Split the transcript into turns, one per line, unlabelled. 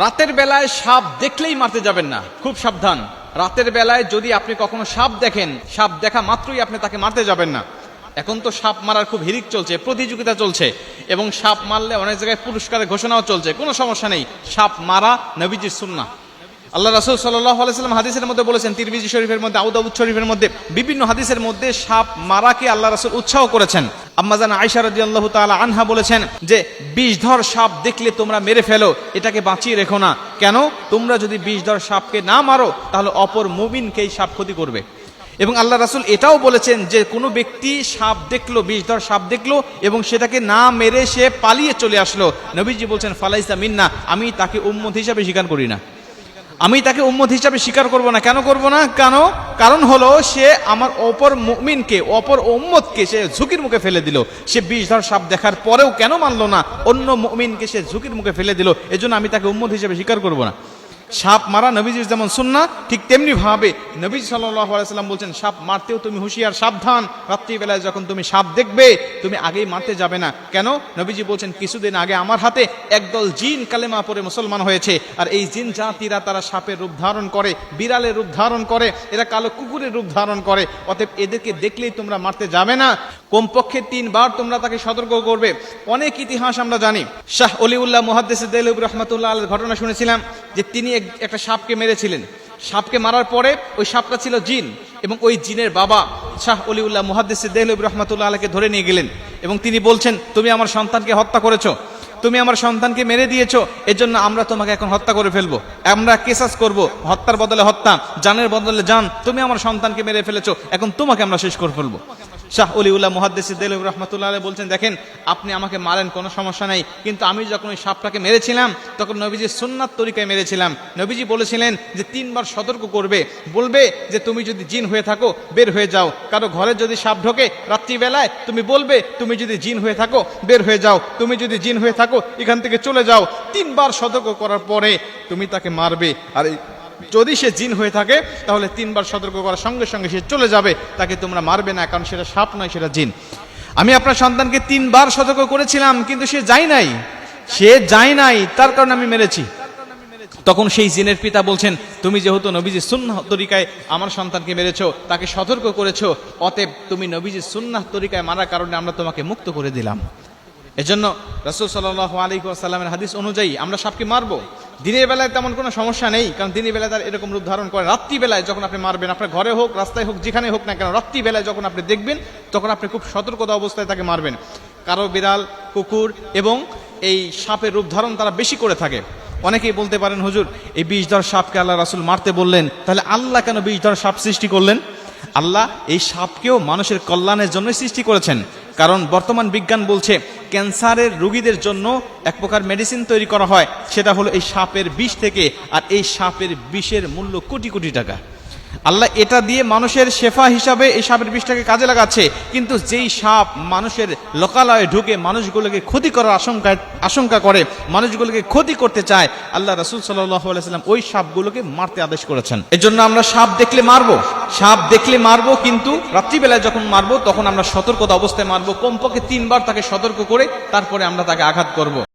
রাতের বেলায় সাপ দেখলেই মারতে যাবেন না, খুব সাবধান। রাতের বেলায় যদি আপনি কখনো সাপ দেখেন, সাপ দেখা মাত্রই আপনি তাকে মারতে যাবেন না। এখন তো সাপ মারার খুব হিড়িক চলছে, প্রতিযোগিতা চলছে, এবং সাপ মারলে অনেক জায়গায় পুরস্কারের ঘোষণাও চলছে। কোনো সমস্যা নেই, সাপ মারা নবীজির সুন্নাহ। আল্লাহ রাসূল সাল্লাল্লাহু আলাইহি ওয়াসাল্লাম হাদিসের মধ্যে বলেছেন, তিরমিজি শরীফের মধ্যে, আবু দাউদ শরীফের মধ্যে, বিভিন্ন হাদিসের মধ্যে সাপ মারাকে আল্লাহ রাসূল উৎসাহ করেছেন। আম্মা জান আয়েশা রাদিয়াল্লাহু তাআলা আনহা বলেছেন যে বিষধর সাপ দেখলে তোমরা মেরে ফেলো, এটাকে বাঁচিয়ে রেখো না। কেন? তোমরা যদি বিষধর সাপকে না মারো তাহলে অপর মুমিনকেই সাপ ক্ষতি করবে। এবং আল্লাহ রাসূল এটাও বলেছেন যে কোনো ব্যক্তি সাপ দেখলো, বিষধর সাপ দেখলো এবং সেটাকে না মেরে সে পালিয়ে চলে আসলো, নবীজি বলছেন ফালাইসা মিন্না, আমি তাকে উম্মত হিসাবে স্বীকার করি না, আমি তাকে উম্মত হিসাবে স্বীকার করব না। কেন করব না? কারণ হলো সে আমার অপর মুমিনকে, অপর উম্মতকে সে ঝুঁকির মুখে ফেলে দিল। সে বিষধর সাপ দেখার পরেও কেন মানলো না? অন্য মুমিনকে সে ঝুঁকির মুখে ফেলে দিল, এজন্য আমি তাকে উম্মত হিসাবে স্বীকার করব না। সাপ মারা নবীজির যেমন সুন্নাহ, ঠিক তেমনি ভাবে নবীজি সাল্লাল্লাহু আলাইহি ওয়াসাল্লাম বলছেন সাপ মারতেও তুমি হুঁশিয়ার, সাবধান। রাত্রিবেলায় যখন তুমি সাপ দেখবে তুমি আগেই মারতে যাবে না। কেন? নবীজি বলছেন কিছুদিন আগে আমার হাতে একদল জিন কালেমা পড়ে মুসলমান হয়েছে, আর এই জিন জাতিরা তারা সাপের রূপ ধারণ করে, বিড়ালের রূপ ধারণ করে, এরা কালো কুকুরের রূপ ধারণ করে। অতএব এদেরকে দেখলেই তোমরা মারতে যাবে না, কমপক্ষে 3 বার তোমরা তাকে সতর্ক করবে। অনেক ইতিহাস আমরা জানি। শাহ অলিউল্লাহ মুহাদ্দিস দেহলভী রাহমাতুল্লাহ আলাইহির ঘটনা শুনেছিলাম যে তিনি একটা সাপকে মেরেছিলেন। সাপকে মারার পরে ওই সাপটা ছিল জিন, এবং ওই জিনের বাবা শাহ অলিউল্লাহ মুহাদ্দিস দেহলভী রাহমাতুল্লাহ আলাইহিকে ধরে নিয়ে গেলেন এবং তিনি বলছেন, তুমি আমার সন্তানকে হত্যা করেছো, তুমি আমার সন্তানকে মেরে দিয়েছো, এজন্য আমরা তোমাকে এখন হত্যা করে ফেলবো, আমরা কেসাস করব, হত্যার বদলে হত্যা, জানের বদলে জান। তুমি আমার সন্তানকে মেরে ফেলেছো, এখন তোমাকে আমরা শেষ করে ফেলবো। শাহ অলিউল্লাহ মুহাদ্দিস দেহলভী রাহমাতুল্লাহ আলাইহি বলছেন, দেখেন আপনি আমাকে মারেন, কোনো সমস্যা নাই, কিন্তু আমি যখন ওই সাপটাকে মেরেছিলাম তখন নবীজির সুন্নাত তরিকায় মেরেছিলাম। নবীজি বলেছিলেন যে 3 বার সতর্ক করবে, বলবে যে তুমি যদি জিন হয়ে থাকো বের হয়ে যাও। কারো ঘরে যদি সাপ ঢোকে রাত্রিবেলায় তুমি বলবে তুমি যদি জিন হয়ে থাকো বের হয়ে যাও, তুমি যদি জিন হয়ে থাকো এখান থেকে চলে যাও। 3 বার সতর্ক করার পরে তুমি তাকে মারবে। আর যদি সে জিন হয়ে থাকে তাহলে 3 বার সতর্ক করার সঙ্গে সঙ্গে সে চলে যাবে, তাকে তোমরা মারবে না, কারণ সেটা সাপ নয়, সেটা জিন। আমি আপনার সন্তানকে 3 বার সতর্ক করেছিলাম, কিন্তু সে যায় নাই, তার কারণে আমি মেরেছি। তখন সেই জিনের পিতা বলছেন, তুমি যেহেতু নবীজির সুন্নাহ তরিকায় আমার সন্তানকে মেরেছো, তাকে সতর্ক করেছো, অতএব তুমি নবীজির সুন্নাহ তরিকায় মারার কারণে আমরা তোমাকে মুক্ত করে দিলাম। এজন্য রাসূল সাল্লাল্লাহু আলাইহি ওয়াসাল্লামের হাদিস অনুযায়ী আমরা সাপকে মারবো। দিনের বেলায় তেমন কোনো সমস্যা নেই, কারণ দিনের বেলায় তার এরকম রূপ ধারণ করে। রাত্রিবেলায় যখন আপনি মারবেন, আপনার ঘরে হোক, রাস্তায় হোক, যেখানে হোক না কেন, রাত্রিবেলায় যখন আপনি দেখবেন তখন আপনি খুব সতর্কতা অবস্থায় তাকে মারবেন। কারো বিড়াল, কুকুর এবং এই সাপের রূপ ধারণ তারা বেশি করে থাকে। অনেকেই বলতে পারেন, হুজুর এই বিষধর সাপকে আল্লাহ রাসূল মারতে বললেন, তাহলে আল্লাহ কেন বিষধর সাপ সৃষ্টি করলেন? আল্লাহ এই সাপকেও মানুষের কল্যাণের জন্য সৃষ্টি করেছেন। কারণ বর্তমান বিজ্ঞান বলছে ক্যান্সারের রোগীদের জন্য এক প্রকার মেডিসিন তৈরি করা হয়, সেটা হলো এই সাপের বিষ থেকে, আর এই সাপের বিষের মূল্য কোটি কোটি টাকা। আল্লাহ এটা দিয়ে মানুষের শেফা হিসাবে এই সাপের বিষটাকে কাজে লাগাচ্ছে। কিন্তু যেই সাপ মানুষের লোকালয়ে ঢুকে মানুষগুলোকে ক্ষতি করার আশঙ্কা করে, মানুষগুলোকে ক্ষতি করতে চায়, আল্লাহ রাসূল সাল্লাল্লাহু আলাইহি ওয়াসাল্লাম ওই সাপগুলোকে মারতে আদেশ করেছেন। এজন্য আমরা সাপ দেখলে মারবো, কিন্তু রাত্রিবেলায় যখন মারবো তখন আমরা সতর্কতা অবস্থায় মারবো। কমপক্ষে 3 বার তাকে সতর্ক করে তারপরে আমরা তাকে আঘাত করব।